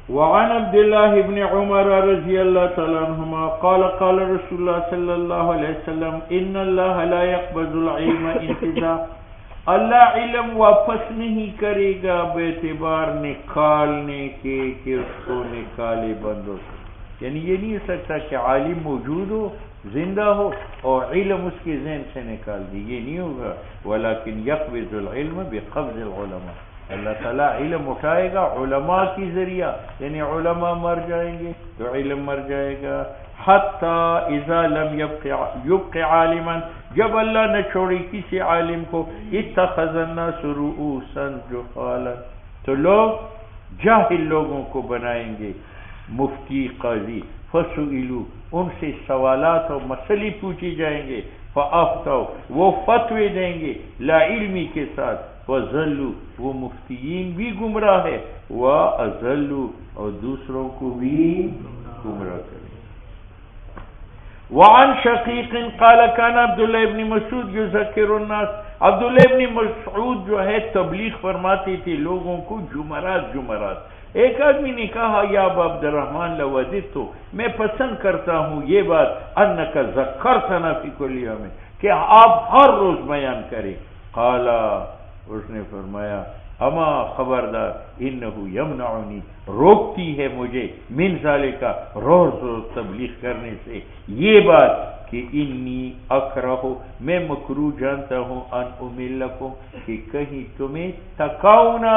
وعن عبد الله بن عمر رضي الله تعالى عنهما قال قال رسول الله صلى الله عليه وسلم ان الله لا يقبض العلم انتزاع، اللہ علم واپس نہیں کرے گا بے اعتبار نکالنے کے کہ اس کو نکالے بندوں سے، یعنی یہ نہیں ہو سکتا کہ عالم موجود ہو زندہ ہو اور علم اس کے ذہن سے نکال دی، یہ نہیں ہوگا. ولکن یقبض العلم بقبض العلماء، اللہ تعالیٰ علم اٹھائے گا علماء کی ذریعہ، یعنی علماء مر جائیں گے تو علم مر جائے گا. حتی اذا لم یبق عالما، جب اللہ نہ چھوڑی کسی عالم کو، اتخذ الناس رؤوسا جہالا، تو لوگ جاہل لوگوں کو بنائیں گے مفتی قاضی. فسئلوا، ان سے سوالات اور مسئلے پوچھی جائیں گے. فافتوا، وہ فتوے دیں گے لا علمی کے ساتھ. وضلوا، وہ مفتیین بھی گمراہ ہے. واضلوا، اور دوسروں کو بھی گمراہ کریں. وعن شقیق قال كان عبداللہ ابن مسعود یذکر الناس، عبداللہ ابن مسعود جو ہے تبلیغ فرماتے تھے لوگوں کو جمعرات. ایک آدمی نے کہا یا ابا عبد الرحمن لوددت، میں پسند کرتا ہوں یہ بات، انک ذکرتنا فی کل یوم، کہ آپ ہر روز بیان کریں. قال، اس نے فرمایا اما خبردار، انہو یمنعنی، روکتی ہے مجھے، من ذالک، روز تبلیغ کرنے سے، یہ بات کہ انی اکرہ، میں مکروہ جانتا ہوں، ان املکم، کہ کہیں تمہیں تکاؤ نہ.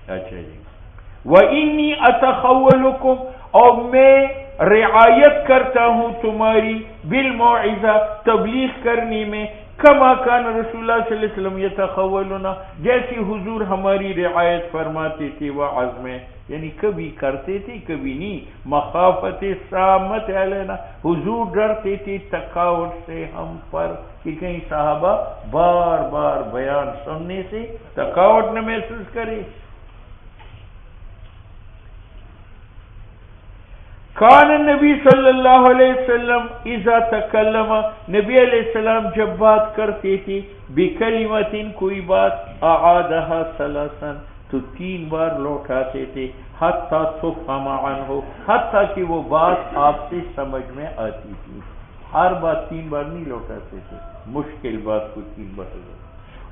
اچھا جی. وَإِنِّي أَتَخَوَّلُكُمْ، اور میں رعایت کرتا ہوں تمہاری، بالموعظہ، تبلیغ کرنے میں، کما کان رسول اللہ صلی اللہ علیہ وسلم یتخولنا، جیسی حضور ہماری رعایت فرماتے تھے وعظ میں، یعنی کبھی کرتے تھے کبھی نہیں. مخافت سامت علینا، حضور ڈرتے تھے تکاوٹ سے ہم پر، کہ کہیں صحابہ بار بار بیان سننے سے تکاوٹ نہ محسوس کرے. کان نبی صلی اللہ علیہ وسلم اذا تکلم، نبی علیہ السلام جب بات کرتے تھے، بکلمت، کوئی بات، اعادها ثلاثا، تو 3 بار لوٹاتے تھے، حتی تفهم عنہ، حتی کہ وہ بات آپ سے سمجھ میں آتی تھی. ہر بات 3 بار نہیں لوٹاتے تھے، مشکل بات کو 3 بار.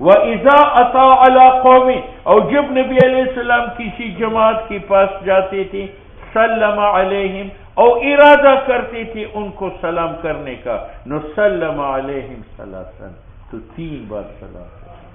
وَإِذَا أَتَى عَلَى قَوْمٍ، اور جب نبی علیہ السلام کسی جماعت کے پاس جاتے تھے، سلم علیہم، اور ارادہ کرتے تھے ان کو سلام کرنے کا، نسلم علیہم ثلاثا، تو 3 بار سلام کرتے.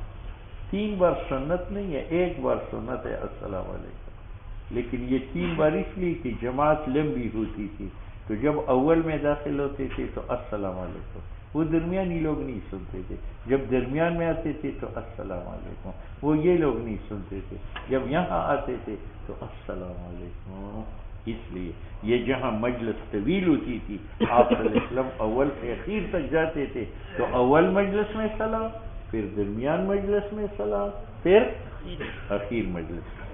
3 بار سنت نہیں ہے، 1 بار سنت ہے السلام علیکم، لیکن یہ 3 بار اس لیے کہ جماعت لمبی ہوتی تھی، تو جب اول میں داخل ہوتے تھے تو السلام علیکم، وہ درمیانی لوگ نہیں سنتے تھے، جب درمیان میں آتے تھے تو السلام علیکم، وہ یہ لوگ نہیں سنتے تھے، جب یہاں آتے تھے تو السلام علیکم. اس لیے یہ جہاں مجلس طویل ہوتی تھی، آپ صلی اللہ علیہ وسلم اول سے اخیر تک جاتے تھے، تو اول مجلس میں سلام، پھر درمیان مجلس میں سلام، پھر اخیر مجلس میں.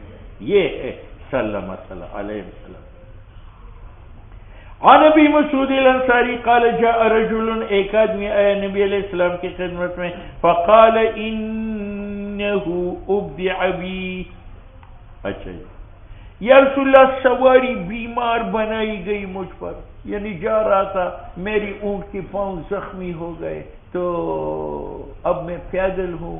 یہ ہے سلم علیہ السلام. عن ابی مسعود الانصاری قال جاء رجل، ایک آدمی آیا نبی علیہ السلام کی خدمت میں، فقال انه ابدع بی، اچھا جی، یا رسول اللہ سواری بیمار بنائی گئی مجھ پر، یعنی جا رہا تھا، میری اونٹ کے پاؤں زخمی ہو گئے، تو اب میں پیدل ہوں،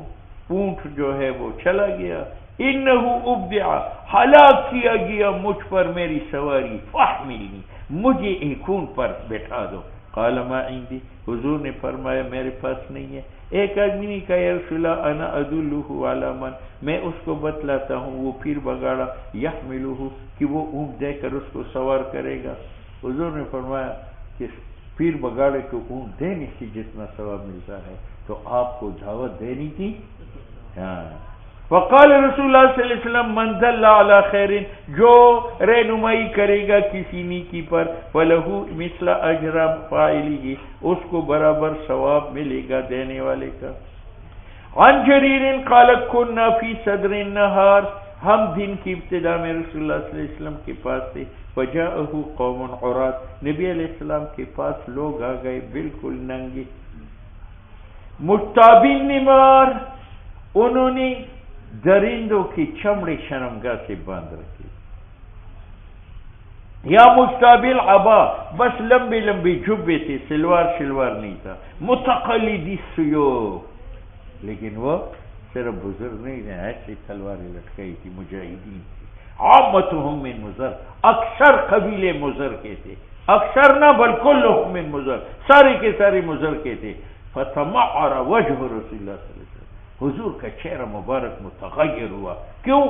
اونٹ جو ہے وہ چلا گیا. انہو ابدع، ہلاک کیا گیا مجھ پر میری سواری، فاحملنی، مجھے ایک اونٹ پر بٹھا دو. قال ما عندي، حضور نے فرمایا میرے پاس نہیں ہے. ایک آدمی نے کہا یا رسول اللہ انا ادلہ علی من، میں اس کو بتلاتا ہوں، وہ پیر بگاڑا، یحملہ، کہ وہ اونٹ دے کر اس کو سوار کرے گا. حضور نے فرمایا کہ پیر بگاڑے کو اونٹ دینے سے جتنا ثواب ملتا ہے تو آپ کو دعوت دینی تھی. ہاں. وقال رسول اللہ صلی اللہ علیہ وسلم من دل علی خیر، جو رہنمائی کرے گا کسی نیکی پر، فلہ مثل اجر فاعلہ، اس کو برابر ثواب ملے گا دینے والے کا. عن جریر قال كنا فی صدر النہار، ہم دن کی ابتدا میں رسول اللہ صلی اللہ علیہ وسلم کے پاس تھے. فجاءہ قوم عراة، نبی علیہ السلام کے پاس لوگ آ گئے بالکل ننگے، مشتابین نمار، انہوں نے درندوں کی چمڑی شرمگاہ سے باندھ رکھی، یا مستابل عبا، بس لمبی لمبی جبے تھے، سلوار شلوار نہیں تھا، متقلدی سیوف، لیکن وہ صرف بزرگ نہیں ہے، ایسی تلواریں لٹکائی تھی، مجاہدین تھی، عامتهم من مضر، اکثر قبیلے مضر کے تھے، اکثر نہ بل کلهم من مضر، سارے کے سارے مضر کے تھے، فتمعر وجہ رسول اللہ صلی اللہ علیہ وسلم، حضور کا چہرہ مبارک متغیر ہوا، کیوں؟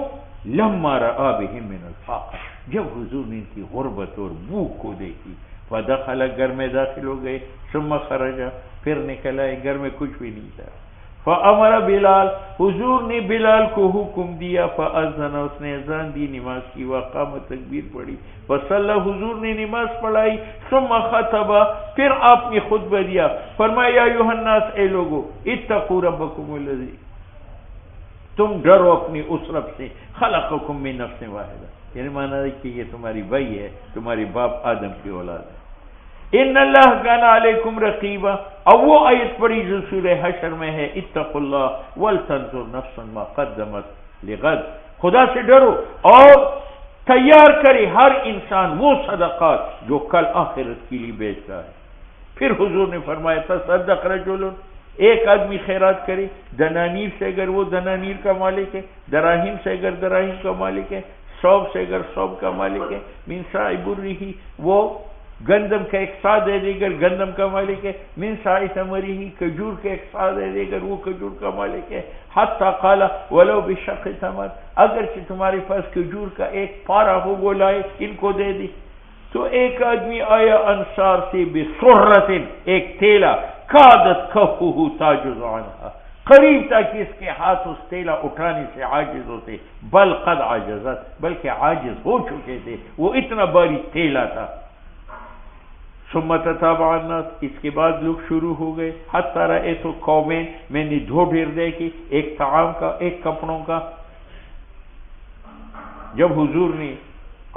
لما رأى بهم من الفاقہ، جب حضور نے ان کی غربت اور بھوک کو دیکھی، فدخل، گھر میں داخل ہو گئے، ثم خرج، پھر نکل آئے، گھر میں کچھ بھی نہیں تھا، فامر بلال، حضور نے بلال کو حکم دیا، فاذن، اس نے اذان دی، نماز کی، وقام، تکبیر پڑھی، فصلی، حضور نے نماز پڑھائی، ثم خطب، پھر آپ نے خطبہ دیا، فرمایا یا ایھا الناس، اے لوگو، اتقوا ربکم الذی، تم ڈرو اپنی اس رب سے، خلقکم من نفس واحدہ، یعنی مانا ہے کہ یہ تمہاری بھائی ہے، تمہاری باپ آدم کی اولاد ہے، ان اللہ کان علیکم رقیبا، اب وہ آیت پڑھی جو سورہ حشر میں ہے، اتقوا اللہ ولتنظر نفس ما قدمت لغد، خدا سے ڈرو اور تیار کرے ہر انسان وہ صدقات جو کل آخرت کے لیے بیچتا ہے۔ پھر حضور نے فرمایا تصدق رجل، ایک آدمی خیرات کرے، دنانیر سے اگر وہ دنانیر کا مالک ہے، دراہیم سے اگر دراہیم کا مالک ہے، صوب سے اگر صوب کا مالک ہے، من سائی برہی، وہ گندم کا ایک سا دے دے گر گندم کا مالک ہے، من سائی تمری ہی، کھجور کا ایک سا دے دے گر وہ کھجور کا مالک ہے، حتی قال ولو بشق تمر، اگرچہ تمہارے پاس کھجور کا ایک پارا ہو وہ لائے ان کو دے دی۔ تو ایک آدمی آیا انصار سے بسرۃ، ایک تیلا، کادت کفہ تعجز عنہا، قریب تھا کہ اس کے ہاتھ اس تیلا اٹھانے سے عاجز ہوتے، بل قد عجزت، بلکہ عاجز ہو چکے تھے، وہ اتنا باری تیلا تھا۔ ثم تتابع الناس، اس کے بعد لوگ شروع ہو گئے، حتی رأیت قومین، میں نے ڈھیر دیکھی، ایک طعام کا ایک کپڑوں کا، جب حضور نے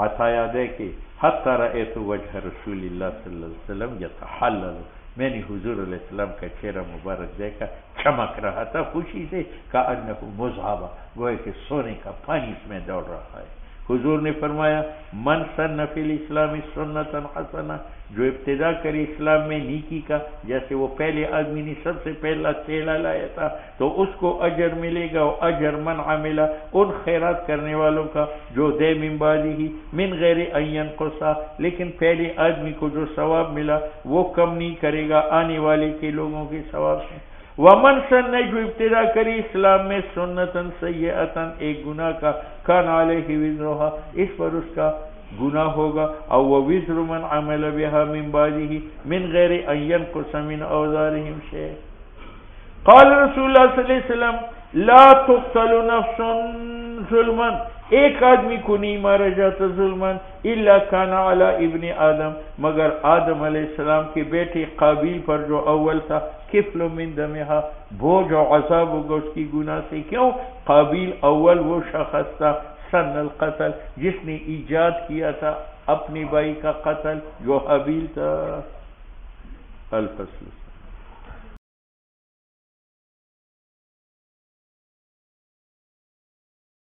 عطایا دیکھے، حتی رأیت وجہ رسول اللہ صلی اللہ علیہ وسلم یتحلل، میں نے حضور علیہ السلام کا چہرہ مبارک دیکھا، چمک رہا تھا خوشی سے، کأنہ مذہبہ، گویا کہ سونے کا پانی اس میں دوڑ رہا ہے۔ حضور نے فرمایا من سن فی الاسلام سنتا حسنہ، جو ابتدا کرے اسلام میں نیکی کا، جیسے وہ پہلے آدمی نے سب سے پہلا تیلا لایا تھا تو اس کو اجر ملے گا، اور اجر من عملہ، ان خیرات کرنے والوں کا جو دے من بعدہ من غیر ان ینقصا، لیکن پہلے آدمی کو جو ثواب ملا وہ کم نہیں کرے گا آنے والے کے لوگوں کے ثواب سے۔ ومن سن، جو ابتدا کری اسلام میں سنتن سیئتن، ایک گناہ کا، کان علیہ وزرہا، اس پر اس کا گناہ ہوگا، او وزر من عمل بها من بعده من غیر ان ينقص من اوزارهم شیء۔ قال رسول اللہ صلی اللہ علیہ وسلم لا تقتل نفس ظلما، ایک آدمی کو نہیں مارا جاتا ظلما، الا کان علی ابن آدم، مگر آدم علیہ السلام کے بیٹے قابیل پر جو اول تھا، کفل من دمہا، بوجھ و عذاب ہوگا اس کی گناہ سے، کیوں؟ قابیل اول وہ شخص تھا سن القتل، جس نے ایجاد کیا تھا اپنی بھائی کا قتل، جو حابیل تھا۔ الفصل